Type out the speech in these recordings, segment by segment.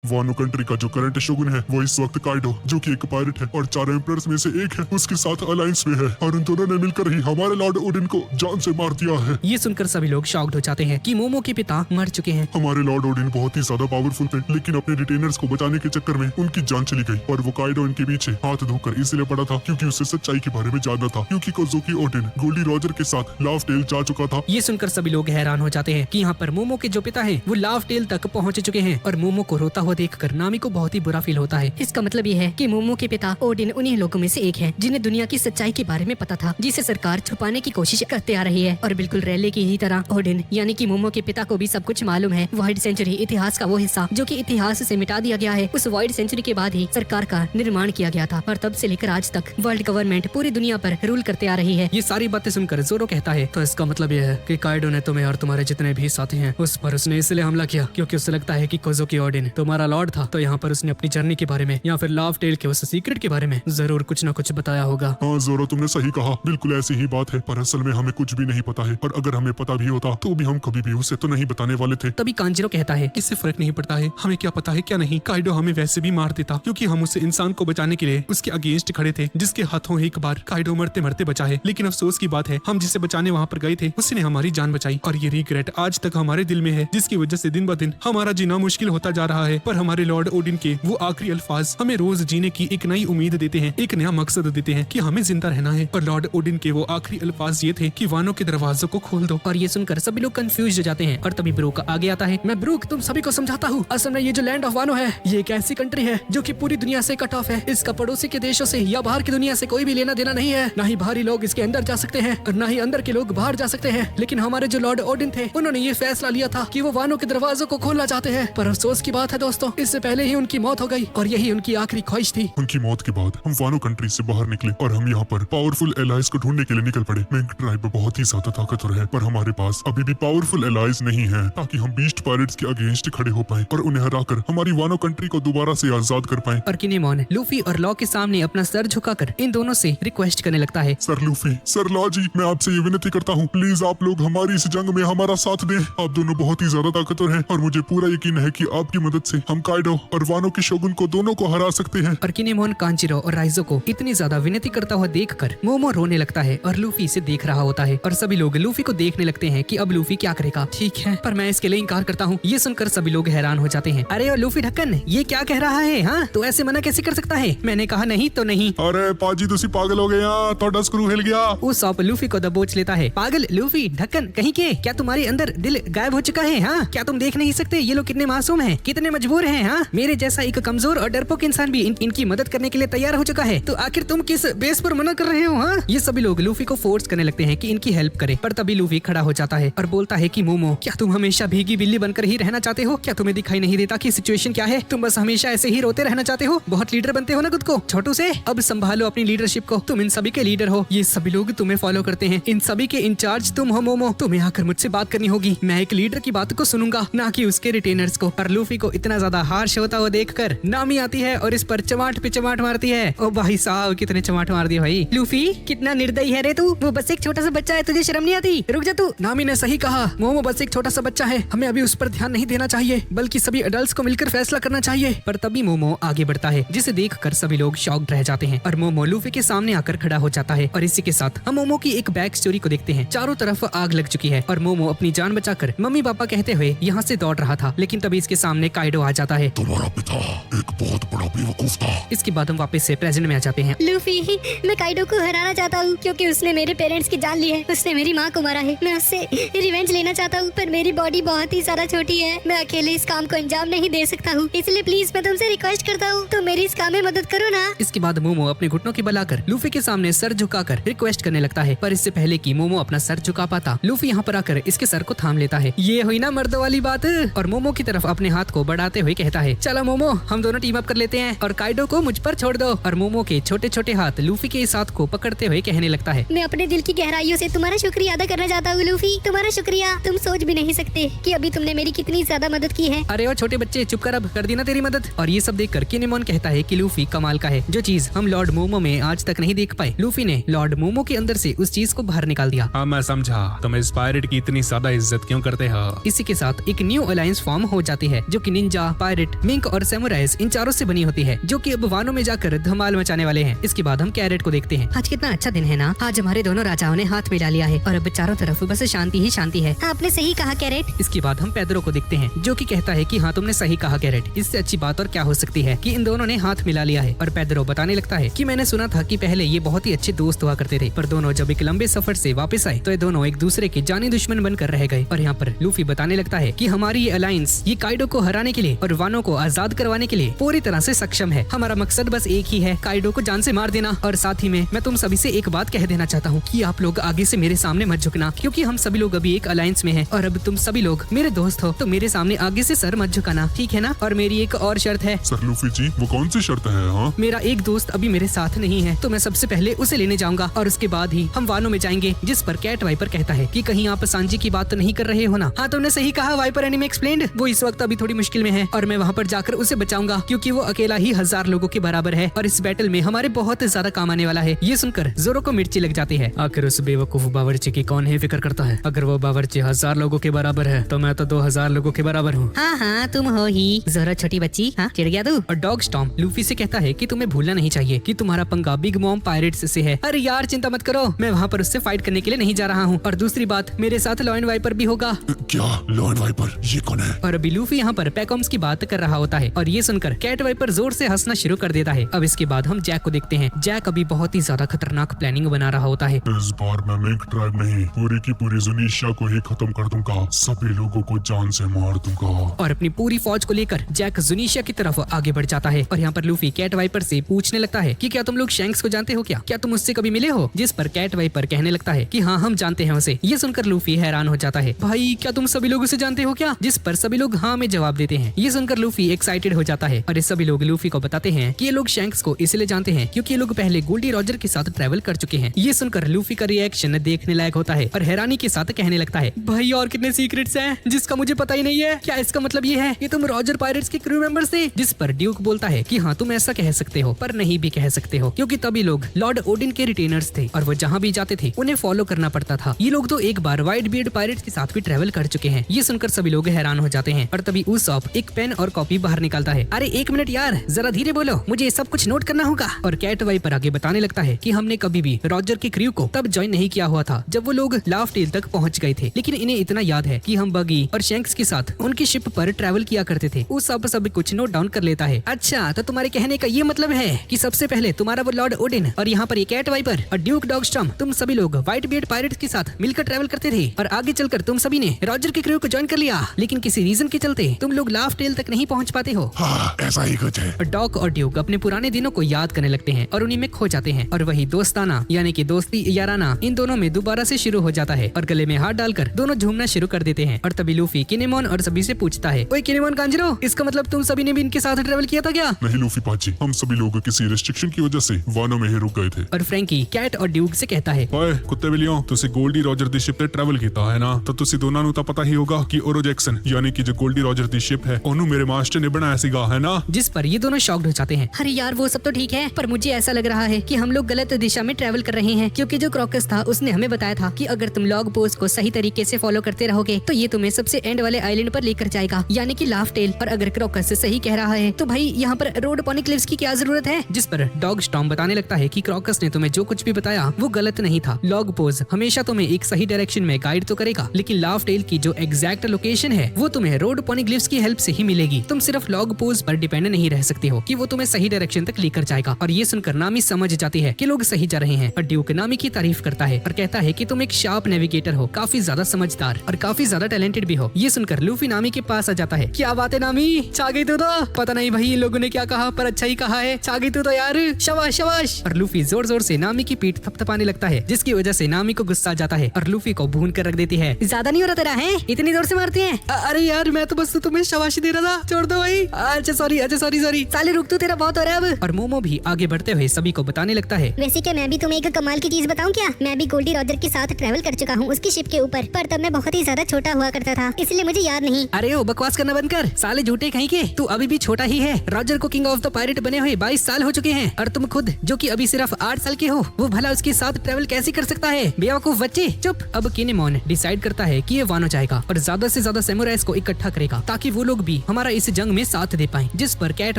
वानो country का जो current shogun है वो इस वक्त काइडो, जो कि एक पायरेट है और 4 एम्परर्स में से एक है, उसके साथ अलायंस में है और उन दोनों ने मिलकर ही हमारे लॉर्ड ओडिन को जान से मार दिया है। ये सुनकर सभी लोग शॉक्ड हो जाते हैं कि मोमो के पिता मर चुके हैं। हमारे लॉर्ड ओडिन बहुत ही ज्यादा पावरफुल थे, लेकिन अपने रिटेनर्स को बचाने के चक्कर में उनकी जान चली गई और वो काइडो इनके पीछे हाथ धोकर इसलिए पड़ा था क्योंकि उसे सच्चाई के बारे में जानना था, क्योंकि कोज़ुकी ओडिन गोल्डी रॉजर के साथ लाव टेल जा चुका था। ये सुनकर सभी लोग हैरान हो जाते हैं कि यहाँ पर मोमो के जो पिता हैं वो लाव टेल तक पहुँच चुके हैं और मोमो को रोता हुआ देखकर नामी को बहुत ही बुरा फील होता है। इसका मतलब ये है कि मोमो के पिता ओडिन उन्हीं लोगों में से एक है जिन्हें दुनिया की सच्चाई के बारे में पता था, जिसे सरकार छुपाने की कोशिश करते आ रही है। और बिल्कुल रैले की ही तरह ओडिन यानी कि मोमो के पिता को भी सब कुछ मालूम है। वाइड सेंचुरी इतिहास का वो हिस्सा जो कि इतिहास से मिटा दिया गया है, उस वाइड सेंचुरी के बाद ही सरकार का निर्माण किया गया था और तब से लेकर आज तक वर्ल्ड गवर्नमेंट पूरी दुनिया पर रूल करते आ रही है। ये सारी बातें सुनकर जोरो कहता है, तो इसका मतलब ये है कि काइडो ने तुम्हें और तुम्हारे जितने भी साथी हैं उस पर उसने इसलिए हमला किया क्योंकि उसे लगता है कि कोज़ुकी ओडिन तुम्हारा लॉर्ड था, तो यहाँ पर उसने अपनी जर्नी के बारे में या फिर लाव टेल के उस सीक्रेट के बारे में जरूर कुछ न कुछ बताया होगा। हाँ जोरो, तुमने सही कहा, बिल्कुल ऐसी ही बात है, पर असल में हमें कुछ भी नहीं पता है और अगर हमें पता भी होता तो भी हम कभी भी उसे तो नहीं बताने वाले थे। तभी कांजिरो कहता है, इससे फर्क नहीं पड़ता है, हमें क्या पता है क्या नहीं, काइडो हमें वैसे भी मार देता क्योंकि हम उस इंसान को बचाने के लिए उसके अगेंस्ट खड़े थे जिसके हाथों एक बार काइडो मरते मरते बचा है। लेकिन अफसोस की बात है हम जिसे बचाने वहाँ पर गए थे उसने हमारी जान बचाई और ये रिग्रेट आज तक हमारे दिल में है, जिसकी वजह से दिन ब दिन हमारा जीना मुश्किल होता जा रहा है। पर हमारे लॉर्ड ओडिन के वो आखिरी अल्फाज हमें रोज जीने की एक नई उम्मीद देते हैं, एक नया मकसद देते हैं कि हमें जिंदा रहना है। और लॉर्ड ओडिन के वो आखिरी अल्फाज ये थे कि वानों के दरवाजों को खोल दो। और ये सुनकर सभी लोग कंफ्यूज हो जाते हैं और तभी ब्रूक आगे आता है। मैं ब्रूक तुम सभी को समझाता हूँ, असल में ये जो लैंड ऑफ वानो है ये एक ऐसी कंट्री है जो कि पूरी दुनिया से कट ऑफ है। इसका पड़ोसी के देशों से या बाहर की दुनिया से कोई भी लेना देना नहीं है, ना ही बाहरी लोग इसके अंदर जा सकते हैं और ना ही अंदर के लोग बाहर जा सकते हैं। लेकिन हमारे जो लॉर्ड ओडिन थे उन्होंने ये फैसला लिया था कि वो वानो के दरवाजों को खोलना चाहते हैं। पर अफसोस की बात है दोस्तों, इससे पहले ही उनकी मौत हो गई और यही उनकी आखिरी ख्वाहिश थी। उनकी मौत के बाद हम वानो कंट्री से बाहर निकले और हम यहाँ पर पावरफुल एलाइज को ढूंढने के लिए निकल पड़े। मेंक ट्राइब बहुत ही ज्यादा ताकतवर है, पर हमारे पास अभी भी पावरफुल एलाइज नहीं है ताकि हम बीस्ट पायरेट्स के अगेंस्ट खड़े हो पाए और उन्हें हराकर हमारी वानो कंट्री को दोबारा से आजाद कर पाए। और किनेमोन लूफी और लॉ के सामने अपना सर झुकाकर इन दोनों से रिक्वेस्ट करने लगता है। सर लूफी, सर लॉ जी, मैं आपसे ये विनती करता हूँ, प्लीज आप लोग हमारी इस जंग में हमारा साथ दें। आप दोनों बहुत ही ज्यादा ताकतवर हैं और मुझे पूरा यकीन है कि आपकी मदद से हम काइडो और वानो के शोगुन को दोनों को हरा सकते हैं। और किनेमोन कांजिरो और राइजो को इतनी ज्यादा विनती करता हुआ देखकर मोमो रोने लगता है और लूफी इसे देख रहा होता है और सभी लोग लूफी को देखने लगते हैं कि अब लूफी क्या करेगा। ठीक है, पर मैं इसके लिए इंकार करता हूँ। ये सुनकर सभी लोग हैरान हो जाते हैं। अरे ओ लूफी ढक्कन, ये क्या कह रहा है? हाँ, तो ऐसे मना कैसे कर सकता है? मैंने कहा नहीं तो नहीं। अरे पाजी तुसी पागल हो गया, थोड़ा स्क्रू हिल गया। वो सॉप लूफी को दबोच लेता है। पागल लूफी ढक्कन कहीं के, क्या तुम्हारे अंदर दिल गायब हो चुका है? हाँ, क्या तुम देख नहीं सकते ये लोग कितने मासूम हैं, कितने मजबूर हैं? हाँ, मेरे जैसा एक कमजोर और डरपोक इंसान भी इनकी मदद करने के लिए तैयार हो चुका है, तो आखिर तुम किस बेस पर मना कर रहे हो? हाँ, ये सभी लोग लूफी को फोर्स करने लगते हैं कि इनकी हेल्प करे, पर तभी लूफी खड़ा हो जाता है और बोलता है कि मोमो, क्या तुम हमेशा भीगी बिल्ली बनकर ही रहना चाहते हो? क्या तुम्हें दिखाई नहीं देता कि सिचुएशन क्या है? तुम बस हमेशा ऐसे ही रोते रहना चाहते हो? बहुत लीडर बनते हो ना खुद को छोटू से, अब संभालो अपनी लीडरशिप को, तुम इन सभी के लीडर हो, ये सभी लोग तुम्हें फॉलो करते हैं, इन सभी के इंचार्ज तुम हो मोमो, तुम्हें आकर मुझसे बात करनी होगी, मैं एक लीडर की बात को सुनूंगा ना कि उसके रिटेनर्स को। और लूफी को इतना ज्यादा हार्श होता हुआ देखकर नामी आती है और इस पर चमाट पे चमाट मारती है। ओ भाई साहब, कितने चमाट मार दिए भाई। लूफी कितना निर्दयी है रे तू, वो बस एक छोटा सा बच्चा है, तुझे शर्म नहीं आती? रुक जा तू। नामी ने सही कहा, मोमो बस एक छोटा सा बच्चा है, हमें अभी उस पर ध्यान नहीं देना चाहिए बल्कि सभी एडल्ट्स को मिलकर फैसला करना चाहिए। पर तभी मोमो आगे बढ़ता है जिसे देखकर सभी लोग शॉक्ड रह जाते हैं और मोमो लूफी के सामने आकर खड़ा हो जाता है। और इसी के साथ हम मोमो की एक बैक स्टोरी को देखते हैं। चारों तरफ आग लग चुकी है और मोमो अपनी जान बचाकर मम्मी पापा कहते हुए यहाँ से दौड़ रहा था, लेकिन तभी इसके सामने काइडो आ जाता है। तुम्हारा पिता एक बहुत बड़ा बेवकूफ था। इसके बाद हम वापस से प्रेजेंट में आ जाते हैं। लूफी, मैं काइडो को हराना चाहता हूँ क्योंकि उसने मेरे पेरेंट्स की जान ली है, उसने मेरी माँ को मारा है। मैं उससे रिवेंज लेना चाहता हूँ, पर मेरी बॉडी बहुत ही ज्यादा छोटी है, मैं अकेले इस काम को अंजाम नहीं दे सकता हूँ, इसलिए प्लीज मैं तुमसे रिक्वेस्ट करता हूँ, तो मेरी इस काम में मदद करो ना। इसके बाद मोमो अपने घुटनों की बल आकर लूफी के सामने सर झुकाकर रिक्वेस्ट करने लगता है, पर इससे पहले कि मोमो अपना सर झुका पाता, लूफी यहाँ पर आकर इसके सर को थाम लेता है। ये हुई ना मर्दों वाली बात। और मोमो की तरफ अपने हाथ को बढ़ाते हुए कहता है, चलो मोमो, हम दोनों टीम अप कर लेते हैं और काइडो को मुझ पर छोड़ दो। और मोमो के छोटे छोटे हाथ लूफी के इस हाथ को पकड़ते हुए कहने लगता है, मैं अपने दिल की गहराइयों से तुम्हारा शुक्रिया अदा करना चाहता हूँ लूफी, तुम्हारा शुक्रिया। तुम सोच भी नहीं सकते कि अभी तुमने मेरी कितनी ज्यादा मदद की है। अरे ओ छोटे बच्चे, चुप कर, अब कर दी ना तेरी मदद। और ये सब देखकर किनेमोन कहता है कि लूफी कमाल का है, जो चीज हम लॉर्ड मोमो में आज तक नहीं देख पाए, लूफी ने लॉर्ड मोमो के अंदर से उस चीज को बाहर निकाल दिया। हाँ, मैं समझा, तुम इस पायरेट की इतनी ज्यादा इज्जत क्यों करते हो। इसी के साथ एक न्यू अलायंस फॉर्म हो जाती है जो कि निंजा पायरेट, मिंक और सैमुराइज इन चारों से बनी होती है, जो कि अब वानों में जाकर धमाल मचाने वाले हैं। इसके बाद हम कैरेट को देखते हैं। आज कितना अच्छा दिन है ना। आज हमारे दोनों राजाओं ने हाथ मिला लिया है और अब चारों तरफ बस शांति ही शांति है। आपने सही कहा कैरेट। इसके बाद हम पेड्रो को देखते हैं, जो कि कहता है कि हाँ तुमने सही कहा कैरेट। इससे अच्छी बात और क्या हो सकती है कि इन दोनों ने हाथ मिला लिया है। और पेड्रो बताने लगता है कि मैंने सुना था कि पहले ये बहुत ही अच्छे दोस्त हुआ करते थे, पर दोनों जब एक लंबे सफर से वापस आए तो ये दोनों एक दूसरे के जानी दुश्मन बनकर रह गए। और यहाँ पर लूफी बताने लगता है कि हमारी ये अलायंस ये काइडो को हराने के लिए और वानों को आजाद करवाने के लिए पूरी तरह से सक्षम है। हमारा मकसद बस एक ही है, काइडो को जान से मार देना। और साथ ही में मैं तुम सभी से एक बात कह देना चाहता हूँ कि आप लोग आगे से मेरे सामने मत झुकना, क्योंकि हम सभी लोग अभी एक अलायंस में हैं और अब तुम सभी लोग मेरे दोस्त हो, तो मेरे सामने आगे से सर मत झुकाना, ठीक है ना। और मेरी एक और शर्त है। सर लूफी जी, वो कौन सी शर्त है? हाँ, मेरा एक दोस्त अभी मेरे साथ नहीं है, तो मैं सबसे पहले उसे लेने जाऊंगा और उसके बाद ही हम वानों में जाएंगे। जिस पर कैट वाइपर कहता है कि कहीं आप सांजी की बात तो नहीं कर रहे हो ना। हाँ तुमने सही कहा वाइपर एनिमे एक्सप्लेन्ड। वो इस वक्त अभी थोड़ी मुश्किल में है और मैं वहाँ पर जाकर उसे बचाऊंगा, क्योंकि वो अकेला ही 1000 लोगों के बराबर है और इस बैटल में हमारे बहुत ज्यादा काम आने वाला है। ये सुनकर जोरो को मिर्ची लग जाती है। आखिर उस बेवकूफ बावर्ची की कौन है फिक्र करता है। अगर वो बावर्ची 1000 लोगों के बराबर है तो मैं तो 2000 लोगों के बराबर हूँ। हाँ तुम हो ही। जोरो छोटी बच्ची, हाँ चिढ़ गया तू। और डॉग स्टॉर्म लूफी से कहता है कि तुम्हें भूलना नहीं चाहिए कि तुम्हारा पंगा बिग मॉम पायरेट्स से है। अरे यार चिंता मत करो, मैं वहाँ पर उससे फाइट करने के लिए नहीं जा रहा हूँ। और दूसरी बात, मेरे साथ लॉयन वाइपर भी होगा। क्या लॉयन वाइपर? ये कौन है? और अभी लूफी यहाँ पर पैकॉम्स की बात कर रहा होता है और ये सुनकर कैट वाइपर जोर से हंसना शुरू कर देता है। अब इसके बाद हम जैक को देखते हैं। जैक अभी बहुत ही ज्यादा खतरनाक प्लानिंग बना रहा होता है। इस बार मैं मिंक ट्राइब नहीं, पूरी की पूरी जुनीशिया को ही खत्म कर दूंगा, सभी लोगों को जान से मार दूंगा। और अपनी पूरी फौज को लेकर जैक जुनीशिया की तरफ आगे बढ़ जाता है। और यहाँ पर लूफी कैट वाइपर से पूछने लगता है कि क्या तुम लोग शैंक्स को जानते हो क्या तुम उससे कभी मिले हो? जिस पर कैट वाइपर कहने लगता है कि हाँ हम जानते हैं उसे। ये सुनकर लूफी हैरान हो जाता है। भाई क्या तुम सभी लोग उसे जानते हो क्या? जिस पर सभी लोग हाँ में जवाब देते हैं। ये सुनकर लूफी एक्साइटेड हो जाता है और ये सभी लोग लूफी को बताते हैं कि ये लोग शैंक्स को इसलिए जानते हैं क्योंकि ये लोग पहले गोल्डी रॉजर के साथ ट्रैवल कर चुके हैं। ये सुनकर लूफी का रिएक्शन देखने लायक होता है और हैरानी के साथ कहने लगता है, भाई और कितने सीक्रेट्स हैं जिसका मुझे पता ही नहीं है। क्या इसका मतलब ये है कि तुम रॉजर पायरेट्स के क्रू मेंबर्स थे? जिस पर ड्यूक बोलता है कि हाँ तुम ऐसा कह सकते हो, पर नहीं भी कह सकते हो, क्योंकि तभी लोग लॉर्ड ओडिन के रिटेनर्स थे और वो जहाँ भी जाते थे उन्हें फॉलो करना पड़ता था। ये लोग तो एक बार व्हाइट बियर्ड पायरेट्स के साथ भी ट्रैवल कर चुके हैं। ये सुनकर सभी लोग हैरान हो जाते हैं और तभी उसॉप एक पेन और कॉपी बाहर निकालता है। अरे एक मिनट यार, जरा धीरे बोलो, मुझे सब कुछ नोट करना होगा। और कैट वाइपर आगे बताने लगता है कि हमने कभी भी रॉजर के क्रू को तब ज्वाइन नहीं किया हुआ था जब वो लोग लाफ टेल तक पहुंच गए थे, लेकिन इन्हें इतना याद है कि हम बगी और शैंक्स के साथ उनकी शिप पर ट्रैवल किया करते थे। उसॉप सब कुछ नोट डाउन कर लेता है। अच्छा तो तुम्हारे कहने का ये मतलब है कि सबसे पहले तुम्हारा वो लॉर्ड ओडिन और यहाँ पर ये कैट वाइपर और ड्यूक डॉगस्टॉर्म, तुम सभी लोग व्हाइट बियर्ड पायरेट्स के साथ मिलकर ट्रैवल करते थे और आगे चलकर तुम सभी ने रॉजर के क्रू को ज्वाइन कर लिया, लेकिन किसी रीजन के चलते तुम लोग लाफ टेल तक नहीं पहुंच पाते हो। हाँ, ऐसा ही कुछ है। डॉक और ड्यूक अपने पुराने दिनों को याद करने लगते हैं और उन्हीं में खो जाते हैं और वही दोस्ताना यानी कि दोस्ती याराना इन दोनों में दोबारा से शुरू हो जाता है और गले में हाथ डालकर दोनों झूमना शुरू कर देते हैं। और तभी लूफी किनेमोन और सभी से पूछता है, ओए किनेमोन कांजरो, इसका मतलब तुम सभी ने भी इनके साथ ट्रैवल किया था क्या? नहीं लूफी पाची, हम सभी लोग किसी रिस्ट्रिक्शन की वजह से वानों में ही रुक गए थे। और फ्रैंकी कैट और ड्यूक से कहता है, ਓਏ ਕੁੱਤੇ ਬਿੱਲਿਓ ਤੁਸੀਂ ਗੋਲਡੀ ਰੋਜਰ ਦੀ ਸ਼ਿਪ ਤੇ ਟਰੈਵਲ ਕੀਤਾ ਹੈ ਨਾ ਤਾਂ ਤੁਸੀਂ ਦੋਨਾਂ ਨੂੰ ਤਾਂ ਪਤਾ ਹੀ ਹੋਗਾ ਕਿ ਓਰੋ ਜੈਕਸਨ यानी कि जो गोल्डी रॉजर ਦੀ ਸ਼ਿਪ है ਉਹਨੂੰ ਮੇਰੇ ਮਾਸਟਰ ने बनाया ਸੀਗਾ है ना। जिस पर ये दोनों शॉक्ड हो जाते हैं। अरे यार वो सब तो ठीक है, पर मुझे ऐसा लग रहा है कि हम लोग गलत दिशा में ट्रैवल कर रहे हैं, क्योंकि जो क्रॉकस था उसने हमें बताया था कि अगर तुम लॉग पोस्ट को सही तरीके से फॉलो करते रहोगे तो ये तुम्हें सबसे एंड वाले आइलैंड पर लेकर जाएगा, यानी कि लाफ टेल। और अगर क्रॉकस सही कह रहा है तो भाई यहाँ पर रोड पॉनी क्लिफ्स की क्या जरूरत है? जिस पर डॉग स्टॉर्म बताने लगता है कि क्रॉकस ने तुम्हें जो कुछ भी बताया वो गलत नहीं था। लॉग पोज हमेशा तुम्हें एक सही डायरेक्शन में गाइड तो करेगा, लेकिन लाफ टेल की जो एग्जैक्ट लोकेशन है वो तुम्हें रोड पॉनीग्लिफ्स की हेल्प से ही मिलेगी। तुम सिर्फ लॉग पोज पर डिपेंड नहीं रह सकते हो कि वो तुम्हें सही डायरेक्शन तक लेकर जाएगा। और ये सुनकर नामी समझ जाती है कि लोग सही जा रहे हैं और ड्यूक नामी की तारीफ करता है और कहता है कि तुम एक शार्प नेविगेटर हो, काफी ज्यादा समझदार और काफी ज्यादा टैलेंटेड भी हो। ये सुनकर लूफी नामी के पास आ जाता है। क्या बात है नामी, छा गई तू तो। पता नहीं भाई इन लोगों ने क्या कहा, पर अच्छा ही कहा है, छा गई तू तो यार, शाबाश शाबाश। और लूफी जोर जोर से नामी की पीठ थपथपाने लगता है, जिसकी वजह से नामी को गुस्सा आ जाता है और लूफी को भून कर रख देती है। ज्यादा नहीं हो रहा तेरा है, इतनी जोर से मारती है। अरे यार मैं तो बस तुम्हें शाबाशी दे रहा था, छोड़ दो भाई। अच्छा सॉरी सॉरी। साले रुक, तू तेरा बहुत हो रहा है अब। और मोमो भी आगे बढ़ते हुए सभी को बताने लगता है, वैसे क्या मैं भी तुम्हें एक कमाल की चीज बताऊं क्या? मैं भी गोल्डी रॉजर के साथ ट्रैवल कर चुका हूँ उसकी शिप के ऊपर, पर तब मैं बहुत ही ज्यादा छोटा हुआ करता था, इसलिए मुझे याद नहीं। अरे ओ बकवास करना बंद कर, साले झूठे कहीं के। तू अभी भी छोटा ही है। रॉजर को किंग ऑफ द पायरेट बने हुए 22 साल हो चुके हैं और तुम खुद जो कि अभी सिर्फ 8 साल के हो, वो भला उसके साथ ट्रैवल कैसे कर सकता है? बेवकूफ बच्चे, चुप। अब किनेमोन डिसाइड करता है कि ये वानो जाएगा और ज्यादा से ज्यादा सैमुराइज को इकट्ठा करेगा ताकि वो लोग भी लूफी हमारा इस जंग में साथ दे पाए। जिस पर कैट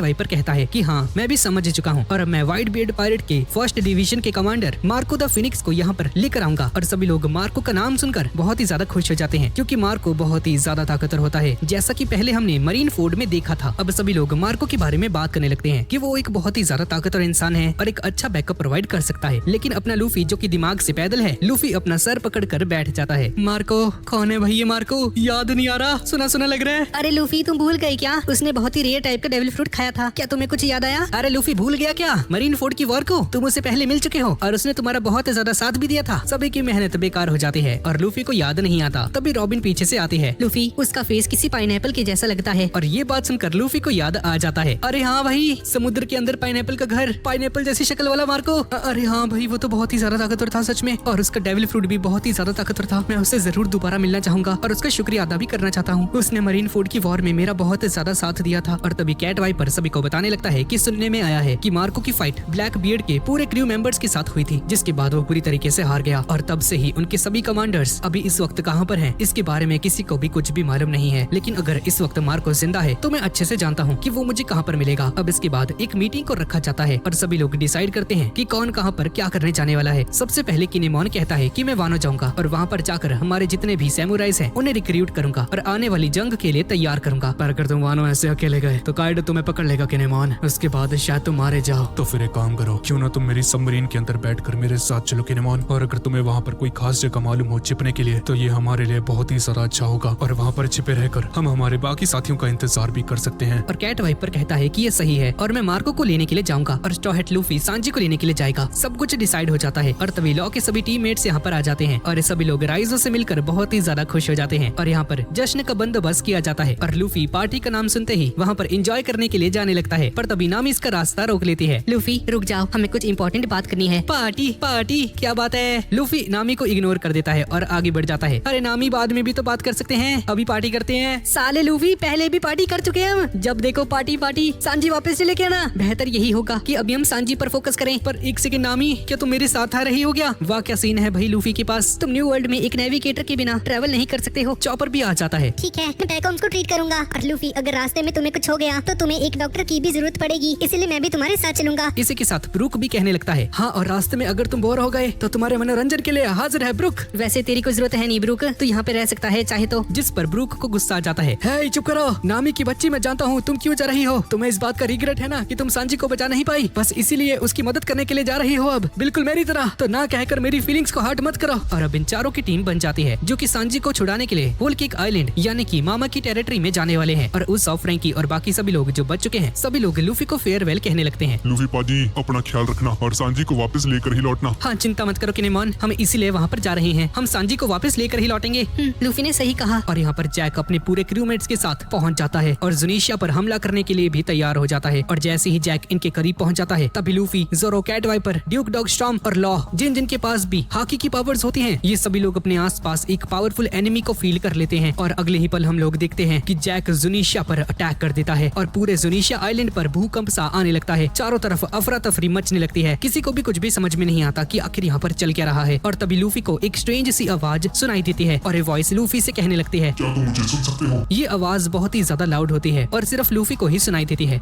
वाइपर कहता है कि हाँ मैं भी समझ चुका हूँ और अब मैं व्हाइट बियर्ड पायरेट के फर्स्ट डिवीजन के कमांडर मार्को द फिनिक्स को यहाँ पर लेकर आऊंगा। और सभी लोग मार्को का नाम सुनकर बहुत ही ज्यादा खुश हो जाते हैं क्योंकि मार्को बहुत ही ज्यादा ताकतवर होता है, जैसा कि पहले हमने मरीन फोर्ड में देखा था। अब सभी लोग मार्को के बारे में बात करने लगते हैं कि वो एक बहुत ही ज्यादा ताकतवर इंसान है और एक अच्छा बैकअप प्रोवाइड कर सकता है। लेकिन अपना लूफी जो कि दिमाग से पैदल है, लूफी अपना सर पकड़ कर बैठ जाता है। मार्को कौन है भाई ये? मार्को याद नहीं आ रहा, सुना सुना लग रहा है। अरे लूफी तुम भूल गए क्या? उसने बहुत ही रेयर टाइप का डेविल फ्रूट खाया था, क्या तुम्हें कुछ याद आया? अरे लूफी भूल गया क्या मरीन फोर्ड की वॉर को? तुम उससे पहले मिल चुके हो और उसने तुम्हारा बहुत ज्यादा साथ भी दिया था। सभी की मेहनत बेकार हो जाती है और लूफी को याद नहीं आता। तभी रॉबिन पीछे से आती है। लूफी उसका फेस किसी पाइनएप्पल के जैसा लगता है। और ये बात सुनकर लूफी को याद आ जाता है। अरे हाँ भाई, समुद्र के अंदर पाइनएप्पल का घर, पाइनएप्पल जैसी शक्ल वाला मार्को। अरे हाँ भाई, वो तो बहुत ही ज्यादा ताकतवर था सच में, और उसका डेविल फ्रूट भी बहुत ही ज्यादा ताकतवर था। मैं उससे जरूर दोबारा मिलना चाहूंगा और उसका शुक्रिया अदा भी करना चाहता हूँ। उसने मरीन फोर्ड की वॉर में मेरा बहुत ज्यादा साथ दिया था। और तभी कैट वाइपर सभी को बताने लगता है कि सुनने में आया है कि मार्को की फाइट ब्लैक बियर्ड के पूरे क्रू मेंबर्स के साथ हुई थी, जिसके बाद वो पूरी तरीके से हार गया। और तब से ही उनके सभी कमांडर्स अभी इस वक्त कहाँ पर हैं, इसके बारे में किसी को भी कुछ भी मालूम नहीं है। लेकिन अगर इस वक्त मार्को जिंदा है तो मैं अच्छे से जानता हूँ कि वो मुझे कहाँ पर मिलेगा। अब इसके बाद एक मीटिंग को रखा जाता है और सभी लोग डिसाइड करते हैं कि कौन कहाँ पर क्या करने जाने वाला है। सबसे पहले किनेमॉन कहता है कि मैं वानो जाऊंगा और वहाँ पर जाकर हमारे जितने भी सैमुराइज हैं उन्हें रिक्रूट करूंगा और आने वाली जंग के लिए तैयार करूंगा। पर अगर तुम वानो ऐसे अकेले गए तो काइडो तुम्हें पकड़ लेगा किनेमॉन, उसके बाद शायद तुम मारे जाओ। तो फिर एक काम करो, क्यों ना तुम मेरी सबमरीन के अंदर बैठकर मेरे साथ चलो किनेमॉन, और अगर तुम्हें वहाँ पर कोई खास जगह मालूम हो छिपने के लिए तो ये हमारे लिए बहुत ही ज्यादा अच्छा होगा और वहाँ पर छिपे रहकर हम हमारे बाकी साथियों का इंतजार भी कर सकते हैं। और कैट वाइपर कहता है कि ये सही है और मैं मार्को को लेने के लिए जाऊंगा और स्टॉहेट लूफी सांजी को लेने के लिए जाएगा। सब कुछ डिसाइड हो जाता है और तभी लॉ के सभी टीममेट्स यहाँ पर आ जाते हैं और सभी लोग राइजो से मिलकर बहुत ही ज्यादा खुश हो जाते हैं और यहाँ पर जश्न का बंदोबस्त किया जाता है। और लूफी पार्टी का नाम सुनते ही वहाँ पर एंजॉय करने के लिए जाने लगता है, पर तभी नामी इसका रास्ता रोक लेती है। लूफी रुक जाओ, हमें कुछ इंपॉर्टेंट बात करनी है। पार्टी पार्टी क्या बात है? लूफी नामी को इग्नोर कर देता है और आगे बढ़ जाता है। अरे नामी बाद में भी तो बात कर सकते हैं, अभी पार्टी करते हैं। साले लूफी पहले भी पार्टी कर चुके हैं हम, जब देखो पार्टी पार्टी। सांजी वापस से लेके आना, बेहतर यही होगा कि अभी हम सांजी पर फोकस करें। पर एक सेकंड नामी, क्या तुम मेरे साथ आ रही हो क्या? वाह क्या सीन है भाई लूफी के पास। तुम न्यू वर्ल्ड में एक नेविगेटर के बिना ट्रैवल नहीं कर सकते हो। चॉपर भी आ जाता है। ठीक है, मैं पैकॉम्स को ट्रीट करूंगा। और लूफी अगर रास्ते में तुम्हें कुछ हो गया तो तुम्हें एक डॉक्टर की भी जरूरत पड़ेगी, इसलिए मैं भी तुम्हारे साथ चलूंगा। इसी के साथ ब्रूक भी कहने लगता है हाँ, और रास्ते में अगर तुम बोर हो गए तो तुम्हारे मनोरंजन के लिए हाजिर है ब्रूक। वैसे तेरी कोई जरूरत है नहीं ब्रूक, तू यहाँ पे रह सकता है चाहे तो। जिस पर ब्रूक को गुस्सा आ जाता है। हे चुप करो, नामी की बच्ची मैं जानता हूँ तुम क्यों जा रही हो। तुम्हें इस बात का रिग्रेट है ना कि तुम सांजी को बचा नहीं पाई, बस इसीलिए उसकी मदद करने के लिए जा रही हो। अब बिल्कुल मेरी तरह तो ना कहकर मेरी फीलिंग्स को हर्ट मत करो। और अब इन चारों की टीम बन जाती है जो कि सांजी को छुड़ाने के लिए होल किक आइलैंड यानी कि मामा की टेरिटरी में जाने वाले हैं। और उस ऑफ फ्रैंकी और बाकी सभी लोग जो बच चुके हैं सभी लोग लूफी को फेयरवेल कहने लगते हैं। लूफी पाजी अपना ख्याल रखना और सांजी को वापस लेकर ही लौटना। हाँ चिंता मत करो किनेमॉन, हम इसीलिए वहाँ पर जा रहे हैं, हम सांजी को वापस लेकर ही लौटेंगे। लूफी ने सही कहा। और यहाँ पर जैक अपने पूरे क्रूमेट्स के साथ पहुँच जाता है और जुनीशिया पर हमला करने के लिए भी तैयार हो जाता है। और जैसे ही जैक इनके करीब पहुँच जाता है तभी Luffy, Zoro, Cat Viper, Duke Dog Storm और लॉ जिन जिन के पास भी हाकी की पावर्स होती हैं, ये सभी लोग अपने आसपास एक पावरफुल एनिमी को फील कर लेते हैं। और अगले ही पल हम लोग देखते हैं कि जैक जुनीशिया पर अटैक कर देता है और पूरे जुनीशिया आइलैंड पर भूकंप सा आने लगता है। चारों तरफ अफरा तफरी मचने लगती है, किसी को भी कुछ भी समझ में नहीं आता कि आखिर यहाँ पर चल क्या रहा है। और तभी लूफी को एक स्ट्रेंज सी आवाज सुनाई देती है और ये वॉइस लूफी से कहने लगती है क्या तुम मुझे सुन सकते हो? ये आवाज बहुत ही ज्यादा लाउड होती है और सिर्फ लूफी को ही सुनाई देती है।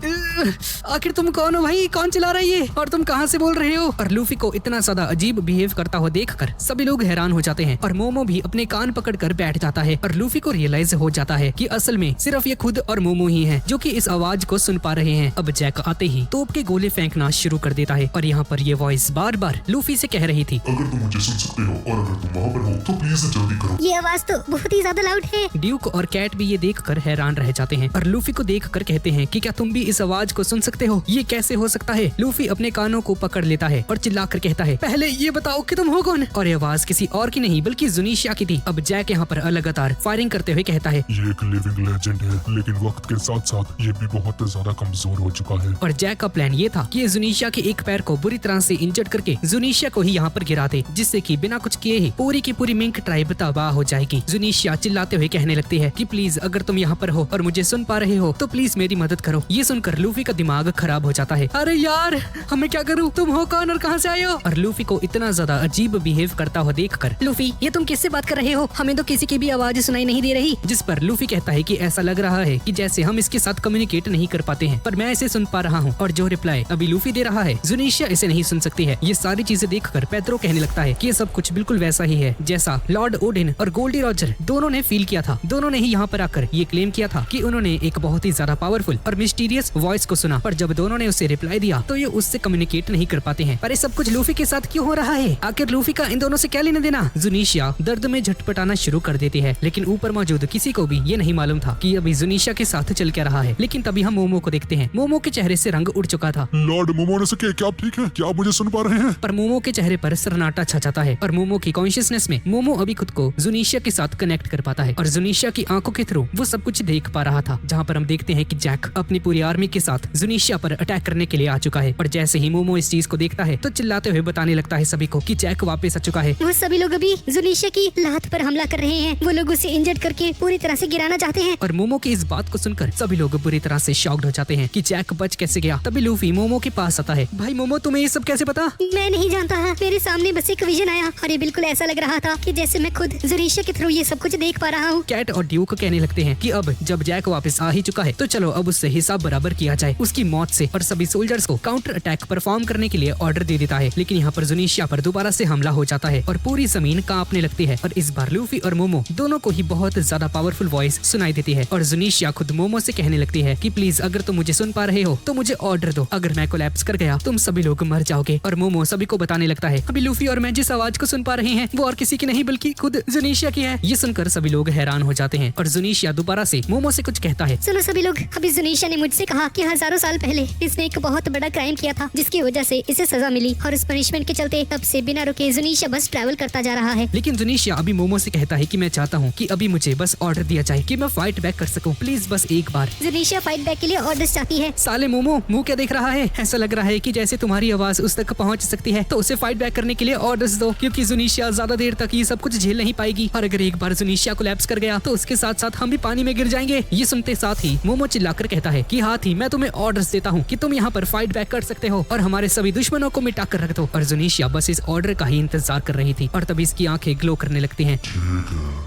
आखिर तुम कौन हो भाई, कौन चला रहा है ये, और तुम कहाँ से बोल रहे हो? और लूफी को इतना ज्यादा अजीब बिहेव करता हुआ देखकर सभी लोग हैरान हो जाते हैं और मोमो भी अपने कान पकड़कर बैठ जाता है। और लूफी को रियलाइज हो जाता है कि असल में सिर्फ ये खुद और मोमो ही हैं जो कि इस आवाज को सुन पा रहे हैं। अब जैक आते ही तोप के गोले फेंकना शुरू कर देता है और यहाँ पर ये वॉइस बार बार लूफी से कह रही थी अगर तुम मुझे सुन सकते हो और अगर तुम वहाँ पर हो तो प्लीज जल्दी करो। ये आवाज तो बहुत ही ज्यादा लाउड है। ड्यूक और कैट भी ये देखकर हैरान रह जाते हैं और लूफी को देखकर कहते हैं कि क्या तुम भी इस आवाज को सुन सकते हो? ये कैसे हो सकता है? लूफी अपने कानों को पकड़ लेता है और चिल्लाकर कहता है पहले ये बताओ कि तुम हो कौन? और ये आवाज किसी और की नहीं बल्कि जुनीशिया की थी। अब जैक यहाँ पर लगातार फायरिंग करते हुए कहता है ये एक लिविंग लेजेंड है, लेकिन वक्त के साथ साथ ये भी बहुत ज्यादा कमजोर हो चुका है। और जैक का प्लान ये था कि ये जुनीशिया के एक पैर को बुरी तरह से इंजर्ड करके जुनीशिया को ही यहाँ पर गिरा दे, जिससे कि बिना कुछ किए ही पूरी की पूरी मिंक ट्राइब तबाह हो जाएगी। जुनीशिया चिल्लाते हुए कहने लगती है कि प्लीज अगर तुम यहाँ पर हो और मुझे सुन पा रहे हो तो प्लीज मेरी मदद करो। ये सुनकर लूफी का दिमाग खराब हो जाता है। अरे यार हमें क्या करूँ, तुम हो कौन और कहाँ से आए हो? और लूफी को इतना ज्यादा अजीब बिहेव करता हुआ देखकर लूफी ये तुम किससे बात कर रहे हो? हमें तो किसी की भी आवाज सुनाई नहीं दे रही। जिस पर लूफी कहता है कि ऐसा लग रहा है कि जैसे हम इसके साथ कम्युनिकेट नहीं कर पाते हैं, पर मैं इसे सुन पा रहा हूँ और जो रिप्लाई अभी लूफी दे रहा है जुनीशिया इसे नहीं सुन सकती है। ये सारी चीजें देखकर पेड्रो कहने लगता है कि ये सब कुछ बिल्कुल वैसा ही है जैसा लॉर्ड ओडिन और गोल्डी रॉजर दोनों ने फील किया था। दोनों ने ही यहाँ पर आकर ये क्लेम किया था कि उन्होंने एक बहुत ही ज्यादा पावरफुल और मिस्टीरियस वॉइस को सुना, पर जब दोनों ने उसे रिप्लाई दिया तो ये उससे कम्युनिकेट नहीं कर पाते हैं। पर ये सब कुछ लूफी के साथ क्यों हो रहा है? आखिर लूफी का इन दोनों से क्या लेना देना? जुनीशिया दर्द में झटपटाना शुरू कर देती है, लेकिन ऊपर मौजूद किसी को भी ये नहीं मालूम था कि अभी जुनीशिया के साथ चल क्या रहा है। लेकिन तभी हम मोमो को देखते हैं। मोमो के चेहरे से रंग उड़ चुका था। लॉर्ड मोमो ने सके, क्या आप ठीक है? क्या आप मुझे सुन पा रहे हैं? पर मोमो के चेहरे पर सन्नाटा छा जाता है और मोमो की कॉन्शियसनेस में मोमो अभी खुद को जुनीशिया के साथ कनेक्ट कर पाता है और जुनीशिया की आंखों के थ्रू वो सब कुछ देख पा रहा था, जहाँ पर हम देखते हैं कि जैक अपनी पूरी आर्मी के साथ जुनीशिया पर अटैक करने के लिए आ चुका है। और जैसे ही मोमो इस चीज को देखता है तो चिल्लाते हुए बताने लगता है सभी को कि जैक वापस आ चुका है। वो सभी लोग अभी जुनीशिया की लात पर हमला कर रहे हैं। वो लोग उसे इंजर्ड करके पूरी तरह से गिराना चाहते हैं। और मोमो की इस बात को सुनकर सभी लोग बुरी तरह से शॉक्ड हो जाते हैं कि जैक बच कैसे गया। तभी लूफी मोमो के पास आता है। भाई मोमो, तुम्हें ये सब कैसे पता? मैं नहीं जानता है, मेरे सामने बस एक विजन आया और ये बिल्कुल ऐसा लग रहा था कि जैसे मैं खुद जुनीशिया के थ्रू ये सब कुछ देख पा रहा हूँ। कैट और ड्यूक कहने लगते हैं कि अब जब जैक वापस आ ही चुका है तो चलो अब उससे हिसाब बराबर किया जाए उसकी मौत से, और सभी सोल्जर्स को काउंटर अटैक परफॉर्म करने के लिए ऑर्डर दे देता है। लेकिन यहाँ पर जुनीशिया पर दोबारा से हमला हो जाता है और पूरी जमीन कांपने लगती है। और इस बार लूफी और मोमो दोनों को ही बहुत ज्यादा पावरफुल वॉइस सुनाई देती है और जुनीशिया खुद मोमो से कहने लगती है कि प्लीज अगर तुम मुझे सुन पा रहे हो तो मुझे ऑर्डर दो, अगर मैं कोलैप्स कर गया तुम सभी लोग मर जाओगे। और मोमो सभी को बताने लगता है अभी लूफी और मैं जिस आवाज को सुन पा रहे हैं वो और किसी की नहीं बल्कि खुद जुनीशिया की है। ये सुनकर सभी लोग हैरान हो जाते हैं और जुनीशिया दोबारा से मोमो से कुछ कहता है। सुनो सभी लोग, अभी जुनीशिया ने मुझसे कहा कि हजारों साल पहले इसने एक बहुत बड़ा क्राइम किया था जिसकी वजह से इसे सजा मिली और उस पनिशमेंट के चलते तब से बिना रुके जुनीशिया बस ट्रैवल करता जा रहा है। लेकिन जुनीशिया अभी मोमो से कहता है कि मैं चाहता हूँ कि अभी मुझे बस ऑर्डर दिया जाए कि मैं फाइट बैक कर सकूं, प्लीज बस एक बार। जुनीशिया फाइट बैक के लिए ऑर्डर्स चाहती है। साले मोमो, मुंह क्या देख रहा है? ऐसा लग रहा है कि जैसे तुम्हारी आवाज उस तक पहुंच सकती है तो उसे फाइट बैक करने के लिए ऑर्डर्स दो, क्योंकि जुनीशिया ज्यादा देर तक ये सब कुछ झेल नहीं पाएगी और अगर एक बार जुनीशिया कोलैप्स कर गया तो उसके साथ साथ हम भी पानी में गिर जाएंगे। ये सुनते साथ ही मोमो चिल्लाकर कहता है कि हाथी, मैं तुम्हें ऑर्डर्स देता हूँ कि तुम यहाँ पर फाइट बैक कर सकते हो और हमारे सभी दुश्मनों को मिटा कर रख दो। और जुनीशिया बस इस ऑर्डर का ही इंतजार कर रही थी और तभी इसकी आंखें ग्लो करने लगती हैं।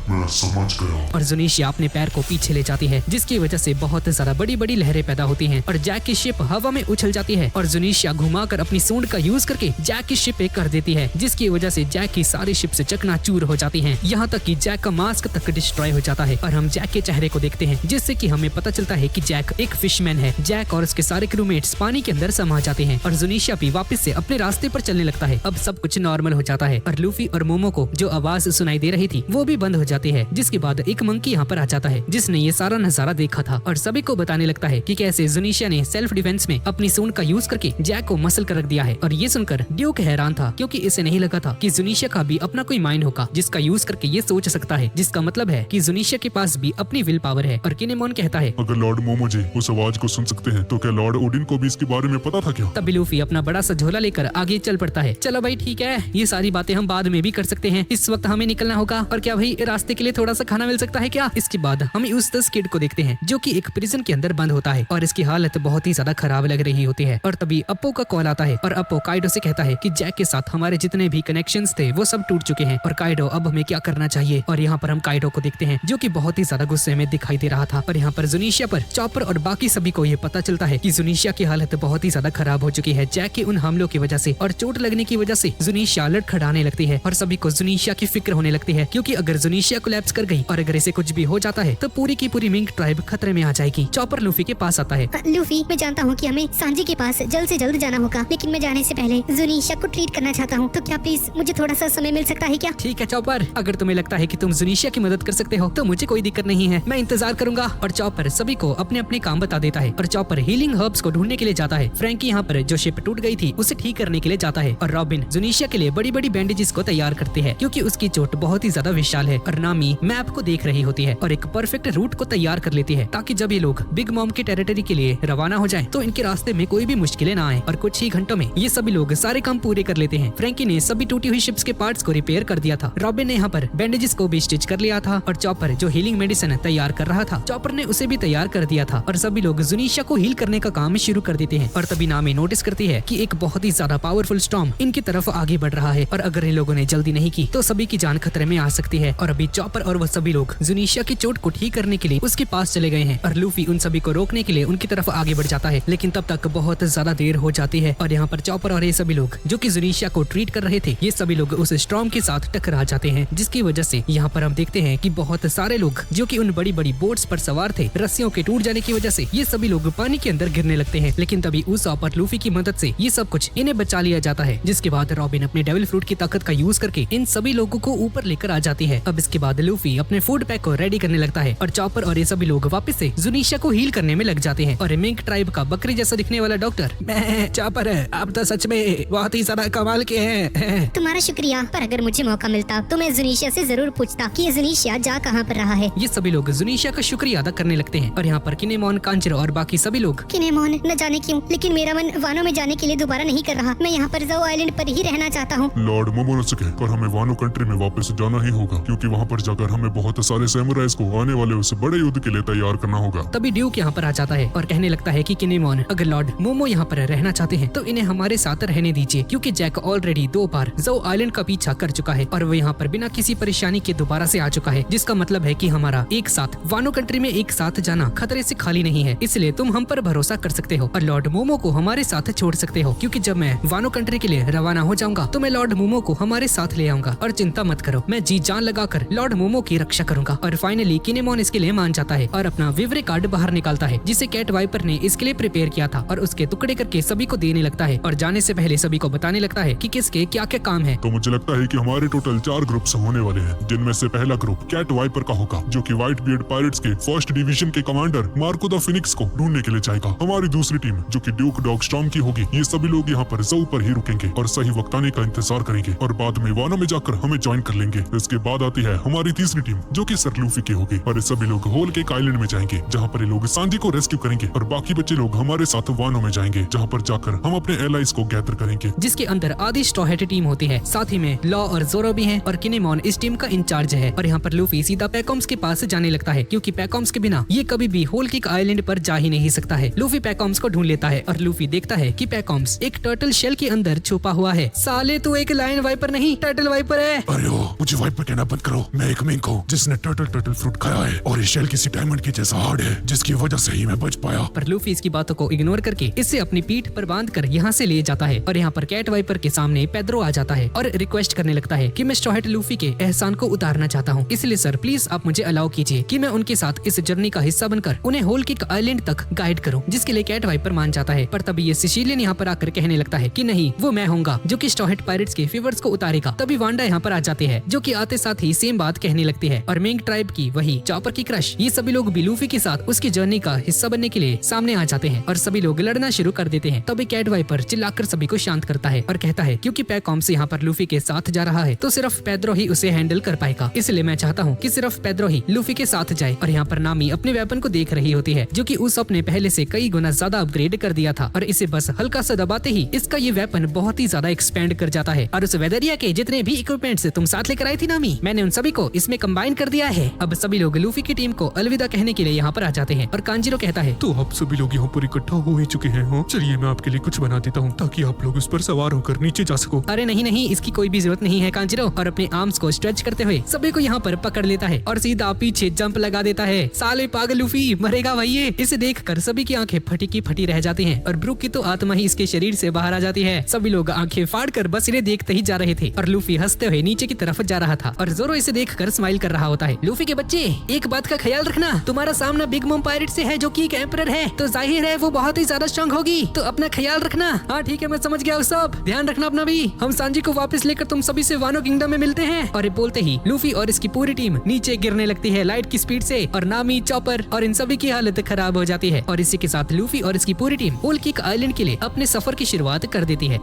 मैं समझ गया। और जुनीशिया अपने पैर को पीछे ले जाती है जिसकी वजह से बहुत ज्यादा बड़ी बड़ी लहरें पैदा होती हैं और जैक की शिप हवा में उछल जाती है और जुनीशिया घुमाकर अपनी सूंड का यूज करके जैक की शिप पे कर देती है जिसकी वजह से जैक की सारी शिप से चकनाचूर हो जाती हैं। यहाँ तक कि जैक का मास्क तक डिस्ट्रॉय हो जाता है और हम जैक के चेहरे को देखते हैं जिससे कि हमें पता चलता है कि जैक एक फिशमैन है। जैक और उसके सारे क्रूमेट्स पानी के अंदर समा जाते हैं और जुनीशिया भी वापस से अपने रास्ते पर चलने लगता है। अब सब कुछ नॉर्मल हो जाता है और लूफी और मोमो को जो आवाज सुनाई दे रही थी वो भी बंद हो जाती है। जिसके बाद एक मंकी यहाँ पर आ जाता है जिसने ये सारा नजारा देखा था और सभी को बताने लगता है कि कैसे जुनीशिया ने सेल्फ डिफेंस में अपनी सूंड का यूज करके जैक को मसल कर रख दिया है। और ये सुनकर ड्यूक हैरान था क्योंकि इसे नहीं लगा था कि जुनीशिया का भी अपना कोई माइंड होगा जिसका यूज करके ये सोच सकता है, जिसका मतलब है कि जुनीशिया के पास भी अपनी विल पावर है। और किनेमोन कहता है अगर लॉर्ड मोमो जी उस आवाज को सुन सकते हैं तो क्या लॉर्ड ओडिन को भी इसके बारे में पता था क्या? तभी लूफी अपना बड़ा सा झोला लेकर आगे चल पड़ता है। चलो भाई ठीक है, ये सारी बातें हम बाद में भी कर सकते हैं, इस वक्त हमें निकलना होगा। और क्या भाई रास्ते के लिए थोड़ा सा खाना मिल सकता है क्या? इसके बाद हम उस 10 किड को देखते हैं जो कि एक प्रिजन के अंदर बंद होता है और इसकी हालत बहुत ही ज्यादा खराब लग रही होती है। और तभी अप्पो का कॉल आता है और अप्पो काइडो से कहता है कि जैक के साथ हमारे जितने भी कनेक्शंस थे वो सब टूट चुके हैं और काइडो अब हमें क्या करना चाहिए। और यहाँ पर हम काइडो को देखते हैं जो कि बहुत ही ज्यादा गुस्से में दिखाई दे रहा था। और यहाँ पर जुनीशिया पर चॉपर और बाकी सभी को ये पता चलता है कि जुनीशिया की हालत बहुत ही ज्यादा खराब हो चुकी है जैक के उन हमलों की वजह से, और चोट लगने की वजह से जुनीशिया लड़खड़ाने लगती है और सभी को जुनीशिया की फिक्र होने लगती है क्योंकि अगर जुनीशिया कोलैप्स कर गई और अगर इसे कुछ भी हो जाता है तो पूरी की पूरी मिंक ट्राइब खतरे में आ जाएगी। चॉपर लूफी के पास आता है। लूफी, मैं जानता हूँ कि हमें सांजी के पास जल्द से जल्द जाना होगा, लेकिन मैं जाने से पहले जुनीशिया को ट्रीट करना चाहता हूँ, तो क्या प्लीज मुझे थोड़ा सा समय मिल सकता है क्या? ठीक है चॉपर, अगर तुम्हें लगता है कि तुम जुनीशिया की मदद कर सकते हो तो मुझे कोई दिक्कत नहीं है, मैं इंतजार करूंगा। और चॉपर सभी को अपने अपने काम बता देता है और चॉपर हीलिंग हर्ब्स को ढूंढने के लिए जाता है। फ्रैंकी यहाँ पर जो शिप टूट गई थी उसे ठीक करने के लिए जाता है और रॉबिन जुनीशिया के लिए बड़ी बड़ी बैंडेजेस को तैयार करती है क्योंकि उसकी चोट बहुत ही ज्यादा विशाल है। और नामी मैप को देख रही होती है और एक परफेक्ट रूट को तैयार कर लेती है ताकि जब ये लोग बिग मॉम की टेरिटरी के लिए रवाना हो जाएं तो इनके रास्ते में कोई भी मुश्किलें ना आए। और कुछ ही घंटों में ये सभी लोग सारे काम पूरे कर लेते हैं। फ्रैंकी ने सभी टूटी हुई शिप्स के पार्ट्स को रिपेयर कर दिया था। रॉबिन ने यहाँ पर बैंडेजेस को भी स्टिच कर लिया था और चॉपर जो हीलिंग मेडिसिन तैयार कर रहा था चॉपर ने उसे भी तैयार कर दिया था और सभी लोग जुनीशिया को हील करने का काम शुरू कर देते हैं। और तभी नामी नोटिस करती है कि एक बहुत ही ज्यादा पावरफुल स्टॉर्म इनकी तरफ आगे बढ़ रहा है और अगर इन लोगों ने जल्दी नहीं की तो सभी की जान खतरे में आ सकती है। और अभी चॉपर और वह सभी लोग जुनीशिया की चोट को ठीक करने के लिए उसके पास चले गए हैं और लूफी उन सभी को रोकने के लिए उनकी तरफ आगे बढ़ जाता है, लेकिन तब तक बहुत ज्यादा देर हो जाती है और यहाँ पर चॉपर और ये सभी लोग जो कि जुनीशिया को ट्रीट कर रहे थे, ये सभी लोग उस स्टॉर्म के साथ टकरा जाते हैं, जिसकी वजह से यहाँ पर हम देखते हैं कि बहुत सारे लोग जो कि उन बड़ी बड़ी बोट्स पर सवार थे, रस्सियों के टूट जाने की वजह से ये सभी लोग पानी के अंदर गिरने लगते हैं। लेकिन तभी उसॉप और लूफी की मदद से ये सब कुछ इन्हें बचा लिया जाता है, जिसके बाद रॉबिन अपने डेविल फ्रूट की ताकत का यूज करके इन सभी लोगों को ऊपर लेकर आ जाती है। अब इसके बाद लूफी अपने फूड पैक को रेडी करने लगता है और चॉपर और ये सभी लोग वापस से जुनीशिया को हील करने में लग जाते हैं। और मिंक ट्राइब का बकरी जैसा दिखने वाला डॉक्टर, मैं चॉपर है, आप तो सच में बहुत ही ज्यादा कमाल के हैं। तुम्हारा शुक्रिया, पर अगर मुझे मौका मिलता तो मैं जुनीशिया से जरूर पूछता कि ये जुनीशिया जा कहाँ पर रहा है। ये सभी लोग जुनीशिया का शुक्रिया अदा करने लगते हैं और यहाँ पर किनेमोन, कांजिरो और बाकी सभी लोग, किनेमोन, न जाने क्यों लेकिन मेरा मन वानो में जाने के लिए दोबारा नहीं कर रहा। मैं यहाँ पर ज़ो आइलैंड पर ही रहना चाहता हूँ। लॉर्ड मोमोनोसुके, पर हमें वानो कंट्री में वापस जाना ही होगा, क्योंकि वहाँ पर जाकर हमें बहुत सारे सैमुराइज को आने वाले उस बड़े युद्ध के लिए तैयार करना होगा। तभी ड्यूक यहाँ पर आ जाता है और कहने लगता है कि किनेमोन, अगर लॉर्ड मोमो यहाँ पर रहना चाहते हैं तो इन्हें हमारे साथ रहने दीजिए, क्योंकि जैक ऑलरेडी 2 बार ज़ो आइलैंड का पीछा कर चुका है और वो यहाँ पर बिना किसी परेशानी के दोबारा से आ चुका है, जिसका मतलब है कि हमारा एक साथ वानो कंट्री में एक साथ जाना खतरे से खाली नहीं है। इसलिए तुम हम पर भरोसा कर सकते हो और लॉर्ड मोमो को हमारे साथ छोड़ सकते हो, क्योंकि जब मैं वानो कंट्री के लिए रवाना हो जाऊंगा तो मैं लॉर्ड मोमो को हमारे साथ ले आऊंगा और चिंता मत करो, मैं जी जान लगाकर लॉर्ड मोमो की रक्षा करूंगा। और फाइनली किनेमोन इसके लिए मान जाता है और अपना विवरे कार्ड बाहर निकालता है, जिसे कैट वाइपर ने इसके लिए प्रिपेयर किया था और उसके टुकड़े करके सभी को देने लगता है और जाने से पहले सभी को बताने लगता है कि किसके क्या क्या काम है। तो मुझे लगता है कि हमारे टोटल 4 ग्रुप्स होने वाले हैं, जिनमें से पहला ग्रुप कैट वाइपर का होगा, जो कि व्हाइट बियर्ड पायरेट्स के फर्स्ट डिवीजन के कमांडर मार्को द फिनिक्स को ढूंढने के लिए जाएगा। हमारी दूसरी टीम जो कि ड्यूक डॉग स्टॉर्म की होगी, ये सभी लोग यहाँ पर ज़ो पर ही रुकेंगे और सही वक्त आने का इंतजार करेंगे और बाद में वानो में जाकर हमें ज्वाइन कर लेंगे। इसके बाद आती है हमारी तीसरी टीम जो कि सर लूफी की होगी और ये सभी लोग होल केक आइलैंड में जाएंगे, जहाँ पर ये लोग सांजी को रेस्क्यू करेंगे और बाकी बच्चे लोग हमारे साथ वानो में जाएंगे, जहाँ पर जाकर हम अपने एलाइज को गैदर करेंगे, जिसके अंदर आधी स्ट्रॉ हैट टीम होती है, साथ ही में लॉ और जोरो भी हैं और किनेमोन इस टीम का इंचार्ज है। और यहाँ पर लूफी सीधा पैकॉम्स के पास जाने लगता है, क्योंकि पैकॉम्स के बिना ये कभी भी होल केक आइलैंड पर जा ही नहीं सकता है। लूफी पैकॉम्स को ढूंढ लेता है और लूफी देखता है कि पैकॉम्स एक टर्टल शेल के अंदर छुपा हुआ है। साले तू एक लायन वाइपर नहीं टर्टल वाइपर है। अरे ओ, मुझे वाइपर कहना बंद करो, मैं एक मिंक हूँ जिसने टर्टल फ्रूट खाया है और ये शेल किसी डायमंड के जैसा हार्ड है, जिसकी वजह से ही मैं बच पाया। पर लूफी इसकी बातों को इग्नोर करके इसे अपनी पीठ पर बांधकर यहाँ से ले जाता है और यहाँ पर कैट वाइपर के सामने पेड्रो आ जाता है और रिक्वेस्ट करने लगता है कि मैं स्ट्रॉ हैट लूफी के एहसान को उतारना चाहता हूँ, इसलिए सर प्लीज आप मुझे अलाउ कीजिए कि मैं उनके साथ इस जर्नी का हिस्सा बनकर उन्हें होल केक आइलैंड तक गाइड करूँ, जिसके लिए कैट वाइपर मान जाता है। पर तभी ये सिसिलियन यहाँ पर आकर कहने लगता है कि नहीं, वो मैं होऊंगा जो कि स्ट्रॉ हैट पायरेट्स के फीवर्स को उतारेगा। तभी वांडा यहाँ पर आ जाते हैं, जो कि आते साथ ही सेम बात कहने लगती है और मिंक ट्राइब की वही चॉपर की क्रश, ये सभी लोग भी लूफी के साथ उसकी जर्नी का हिस्सा बनने के लिए सामने आ जाते हैं और सभी लोग लड़ना शुरू कर देते हैं। तभी कैट वाइपर चिल्लाकर सभी को शांत करता है और कहता है क्योंकि पैकॉम्स यहाँ पर लूफी के साथ जा रहा है तो सिर्फ पेड्रो ही उसे हैंडल कर पाएगा, इसलिए मैं चाहता हूँ कि सिर्फ पेड्रो ही लूफी के साथ जाए। और यहाँ पर नामी अपने वेपन को देख रही होती है, जो कि उसॉप ने पहले से कई गुना ज्यादा अपग्रेड कर दिया था और इसे बस हल्का सा दबाते ही इसका ये वेपन बहुत ही ज्यादा एक्सपेंड कर जाता है और उस वेदरिया के जितने भी इक्विपमेंट्स तुम साथ लेकर आई थी नामी, मैंने उन सभी को इसमें कंबाइन कर दिया है। अब सभी लोग लूफी की टीम को अलविदा कहने के लिए यहाँ पर आ जाते हैं और कांजिरो कहता है तो आप सभी लोग यहाँ पर इकट्ठा हो ही चुके हैं। हाँ, चलिए मैं आपके लिए कुछ बना देता हूँ ताकि आप लोग उस पर सवार होकर नीचे जा सको। अरे नहीं, इसकी कोई भी जरूरत नहीं है कांजिरो, और अपने आर्म्स को स्ट्रेच करते हुए सभी को यहाँ पर पकड़ लेता है और सीधा पीछे जंप लगा देता है। साले पागल लूफी मरेगा भाई ये। इसे देखकर सभी की आंखें फटी की फटी रह जाती हैं और ब्रूक की तो आत्मा ही इसके शरीर से बाहर आ जाती है। सभी लोग आंखें फाड़कर बस इन्हें देखते ही जा रहे थे और लूफी हंसते हुए नीचे की तरफ जा रहा था और जोरो इसे देखकर स्माइल कर रहा होता है। लूफी के बच्चे, एक बात का ख्याल रखना, तुम्हारा सामना बिग मॉम पायरेट से है जो कि एक एम्परर है, तो जाहिर है वो बहुत ही ज्यादा स्ट्रांग होगी, तो अपना ख्याल रखना। हाँ ठीक है, मैं समझ गया सब, ध्यान रखना अपना भी। हम सांजी को वापस लेकर तुम सभी से वानो किंगडम में मिलते हैं। और बोलते ही लूफी और इसकी पूरी टीम नीचे गिरने लगती है लाइट की स्पीड से और नामी, चॉपर और इन सभी की हालत खराब हो जाती है और इसी के साथ लूफी और इसकी पूरी टीम होल केक आइलैंड के लिए अपने सफर की शुरुआत कर देती है।